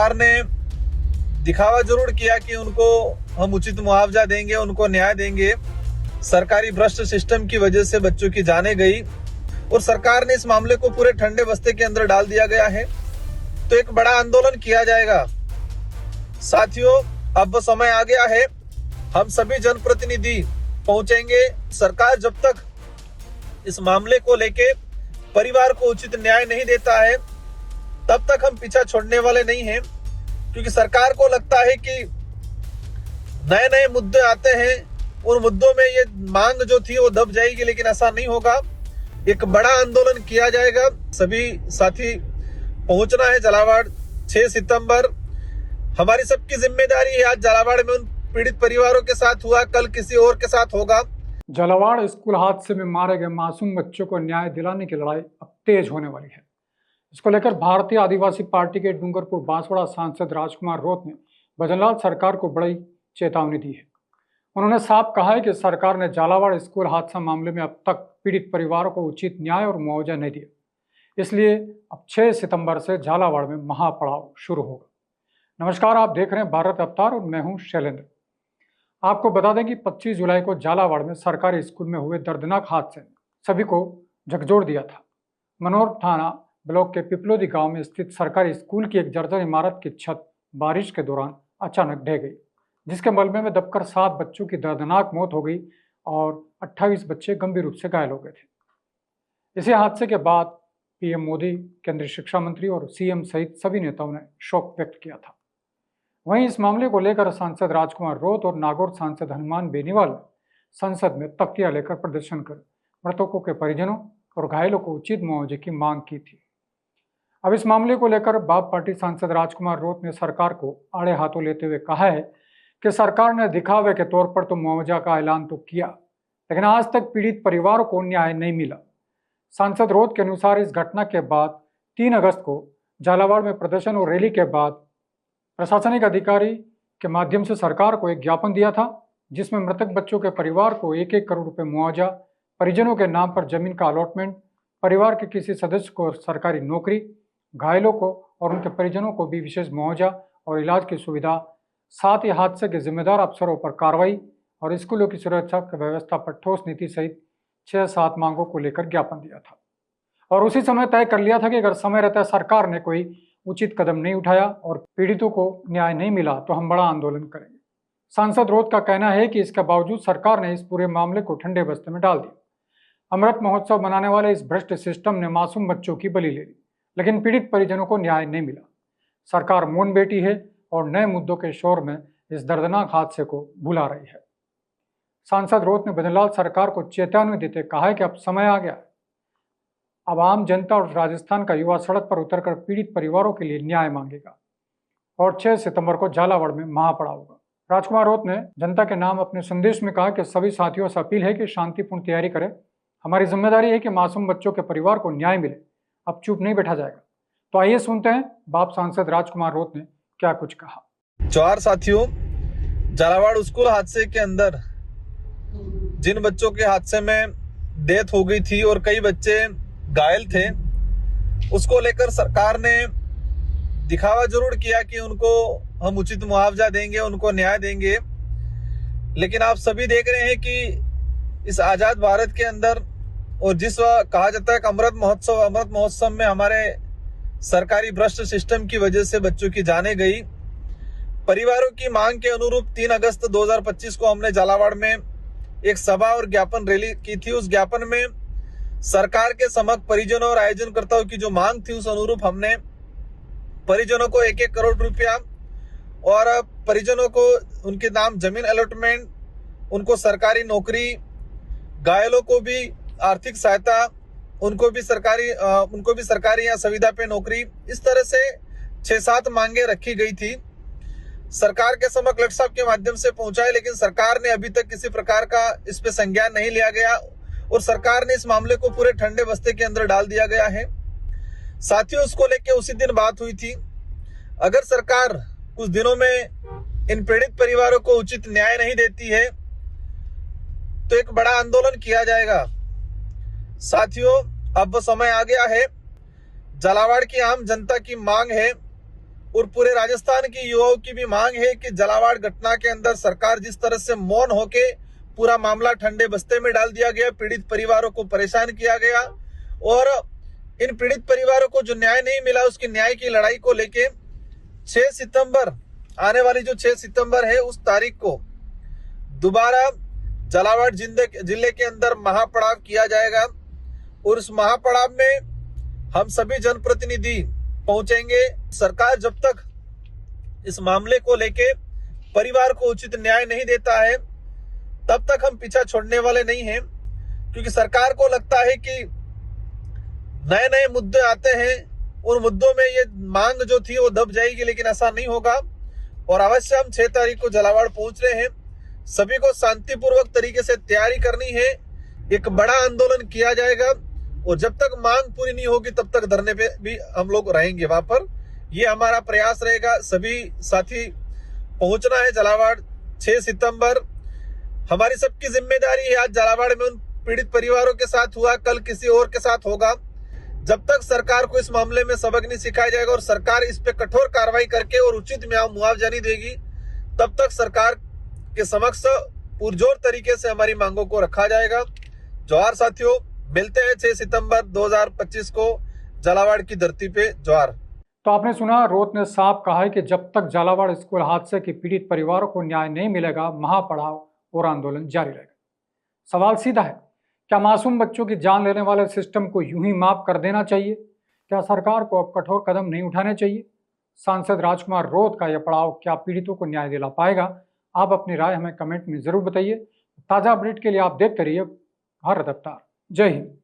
सरकार ने दिखावा जरूर किया कि उनको हम उचित मुआवजा देंगे, उनको न्याय देंगे। सरकारी भ्रष्ट सिस्टम की वजह से बच्चों की जानें गई और सरकार ने इस मामले को पूरे ठंडे बस्ते के अंदर डाल दिया गया है। तो एक बड़ा आंदोलन किया जाएगा। साथियों, अब समय आ गया है, हम सभी जनप्रतिनिधि पहुंचेंगे। सरकार जब तक इस मामले को लेके परिवार को उचित न्याय नहीं देता है तब तक हम पीछा छोड़ने वाले नहीं हैं, क्योंकि सरकार को लगता है कि नए नए मुद्दे आते हैं, उन मुद्दों में ये मांग जो थी वो दब जाएगी, लेकिन ऐसा नहीं होगा। एक बड़ा आंदोलन किया जाएगा। सभी साथी पहुंचना है झालावाड़ 6 सितंबर। हमारी सबकी जिम्मेदारी है। आज झालावाड़ में उन पीड़ित परिवारों के साथ हुआ, कल किसी और के साथ होगा। झालावाड़ स्कूल हादसे में मारे गए मासूम बच्चों को न्याय दिलाने की लड़ाई अब तेज होने वाली है। इसको लेकर भारतीय आदिवासी पार्टी के डूंगरपुर बांसवाड़ा सांसद राजकुमार रोत ने भजनलाल सरकार को बड़ी चेतावनी दी है। उन्होंने साफ कहा है कि सरकार ने झालावाड़ स्कूल हादसा मामले में अब तक पीड़ित परिवारों को उचित न्याय और मुआवजा नहीं दिया। इसलिए अब 6 सितंबर से झालावाड़ में महापड़ाव शुरू होगा। नमस्कार, आप देख रहे हैं भारत अवतार और मैं हूं शैलेंद्र। आपको बता दें कि 25 जुलाई को झालावाड़ में सरकारी स्कूल में हुए दर्दनाक हादसे ने सभी को झकझोर दिया था। मनोर थाना ब्लॉक के पिपलोदी गांव में स्थित सरकारी स्कूल की एक जर्जर इमारत की छत बारिश के दौरान अचानक ढह गई, जिसके मलबे में दबकर 7 बच्चों की दर्दनाक मौत हो गई और 28 बच्चे गंभीर रूप से घायल हो गए थे। इसी हादसे के बाद पीएम मोदी, केंद्रीय शिक्षा मंत्री और सीएम सहित सभी नेताओं ने शोक व्यक्त किया था। वहीं इस मामले को लेकर सांसद राजकुमार रोत और नागौर सांसद हनुमान बेनीवाल ने संसद में तख्तियां लेकर प्रदर्शन कर मृतकों के परिजनों और घायलों को उचित मुआवजे की मांग की थी। अब इस मामले को लेकर बाप पार्टी सांसद राजकुमार रोत ने सरकार को आड़े हाथों लेते हुए कहा है कि सरकार ने दिखावे के तौर पर तो मुआवजा का ऐलान तो किया, लेकिन आज तक पीड़ित परिवारों को न्याय नहीं मिला। सांसद रोत के अनुसार इस घटना के बाद 3 अगस्त को झालावाड़ में प्रदर्शन और रैली के बाद प्रशासनिक अधिकारी के माध्यम से सरकार को एक ज्ञापन दिया था, जिसमें मृतक बच्चों के परिवार को 1-1 करोड़ रुपए मुआवजा, परिजनों के नाम पर जमीन का अलॉटमेंट, परिवार के किसी सदस्य को सरकारी नौकरी, घायलों को और उनके परिजनों को भी विशेष मुआवजा और इलाज की सुविधा, साथ ही हादसे के जिम्मेदार अफसरों पर कार्रवाई और स्कूलों की सुरक्षा की व्यवस्था पर ठोस नीति सहित 6-7 मांगों को लेकर ज्ञापन दिया था। और उसी समय तय कर लिया था कि अगर समय रहता सरकार ने कोई उचित कदम नहीं उठाया और पीड़ितों को न्याय नहीं मिला तो हम बड़ा आंदोलन करेंगे। सांसद रोत का कहना है कि इसके बावजूद सरकार ने इस पूरे मामले को ठंडे बस्ते में डाल दिया। अमृत महोत्सव मनाने वाले इस भ्रष्ट सिस्टम ने मासूम बच्चों की बलि ले ली, लेकिन पीड़ित परिजनों को न्याय नहीं मिला। सरकार मौन बैठी है और नए मुद्दों के शोर में इस दर्दनाक हादसे को भुला रही है। सांसद रोत ने भजनलाल सरकार को चेतावनी देते कहा है कि अब समय आ गया है। अब आम जनता और राजस्थान का युवा सड़क पर उतरकर पीड़ित परिवारों के लिए न्याय मांगेगा और 6 सितंबर को झालावाड़ में महापड़ाव होगा। राजकुमार रोत ने जनता के नाम अपने संदेश में कहा कि सभी साथियों से अपील है कि शांतिपूर्ण तैयारी करें। हमारी जिम्मेदारी है कि मासूम बच्चों के परिवार को न्याय मिले। अब चुप नहीं बैठा जाएगा। तो आइए सुनते हैं बाप सांसद राजकुमार रोत ने क्या कुछ कहा। जवाहर साथियों, झालावाड़ स्कूल हादसे के अंदर जिन बच्चों के हादसे में डेथ हो गई थी और कई बच्चे घायल थे, उसको लेकर सरकार ने दिखावा जरूर किया कि उनको हम उचित मुआवजा देंगे, उनको न्याय देंगे। लेकिन आप सभी देख रहे हैं कि इस आजाद भारत के अंदर और जिस कहा जाता है कि अमृत महोत्सव में हमारे सरकारी भ्रष्ट सिस्टम की वजह से बच्चों की जानें गई। परिवारों की मांग के अनुरूप 3 अगस्त 2025 को हमने झालावाड़ में एक सभा और ज्ञापन रैली की थी। उस ज्ञापन में सरकार के समक्ष परिजनों और आयोजनकर्ताओं की जो मांग थी उस अनुरूप हमने परिजनों को 1-1 करोड़ रुपया और परिजनों को उनके नाम जमीन अलॉटमेंट, उनको सरकारी नौकरी, घायलों को भी आर्थिक सहायता, उनको भी सरकारी या संविदा पे नौकरी, इस तरह से 6-7 मांगे रखी गई थी। सरकार के समक्ष कलेक्टर साहब के माध्यम से पहुंचाए, लेकिन सरकार ने अभी तक किसी प्रकार का इस पे संज्ञान नहीं लिया गया और सरकार ने इस मामले को पूरे ठंडे बस्ते के अंदर डाल दिया गया है। साथियों, उसको लेके उसी दिन बात हुई थी। अगर सरकार कुछ दिनों में इन पीड़ित परिवारों को उचित न्याय नहीं देती है तो एक बड़ा आंदोलन किया जाएगा। साथियों, अब समय आ गया है। झालावाड़ की आम जनता की मांग है और पूरे राजस्थान के युवाओं की भी मांग है कि झालावाड़ घटना के अंदर सरकार जिस तरह से मौन होके पूरा मामला ठंडे बस्ते में डाल दिया गया, पीड़ित परिवारों को परेशान किया गया और इन पीड़ित परिवारों को जो न्याय नहीं मिला उसकी न्याय की लड़ाई को लेके 6 सितंबर आने वाली जो 6 सितंबर है उस तारीख को दोबारा झालावाड़ जिले के अंदर महापड़ाव किया जाएगा और उस महापड़ाव में हम सभी जनप्रतिनिधि पहुंचेंगे। सरकार जब तक इस मामले को लेके परिवार को उचित न्याय नहीं देता है तब तक हम पीछा छोड़ने वाले नहीं हैं, क्योंकि सरकार को लगता है कि नए नए मुद्दे आते हैं, उन मुद्दों में ये मांग जो थी वो दब जाएगी, लेकिन ऐसा नहीं होगा। और अवश्य हम 6 तारीख को झालावाड़ पहुंच रहे हैं। सभी को शांतिपूर्वक तरीके से तैयारी करनी है, एक बड़ा आंदोलन किया जाएगा और जब तक मांग पूरी नहीं होगी तब तक धरने पे भी हम लोग रहेंगे वहां पर। ये हमारा प्रयास रहेगा। सभी साथी पहुंचना है झालावाड़ 6 सितंबर। हमारी सबकी जिम्मेदारी है। आज झालावाड़ में उन पीड़ित परिवारों के साथ हुआ, कल किसी और के साथ होगा। जब तक सरकार को इस मामले में सबक नहीं सिखाया जाएगा और सरकार इस पे कठोर कार्रवाई करके और उचित मुआवजा नहीं देगी, तब तक सरकार के समक्ष पुरजोर तरीके से हमारी मांगों को रखा जाएगा। जोहार साथियों, मिलते हैं 6 सितंबर 2025 को झालावाड़ की धरती पे। जोहार। तो आपने सुना, रोत ने साफ कहा है कि जब तक झालावाड़ स्कूल हादसे के पीड़ित परिवारों को न्याय नहीं मिलेगा, महापड़ाव और आंदोलन जारी रहेगा। सवाल सीधा है, क्या मासूम बच्चों की जान लेने वाले सिस्टम को यूं ही माफ कर देना चाहिए? क्या सरकार को अब कठोर कदम नहीं उठाने चाहिए? सांसद राजकुमार रोत का यह पड़ाव क्या पीड़ितों को न्याय दिला पाएगा? आप अपनी राय हमें कमेंट में जरूर बताइए। ताज़ा अपडेट के लिए आप देखते रहिए भारत अवतार। जय हिंद।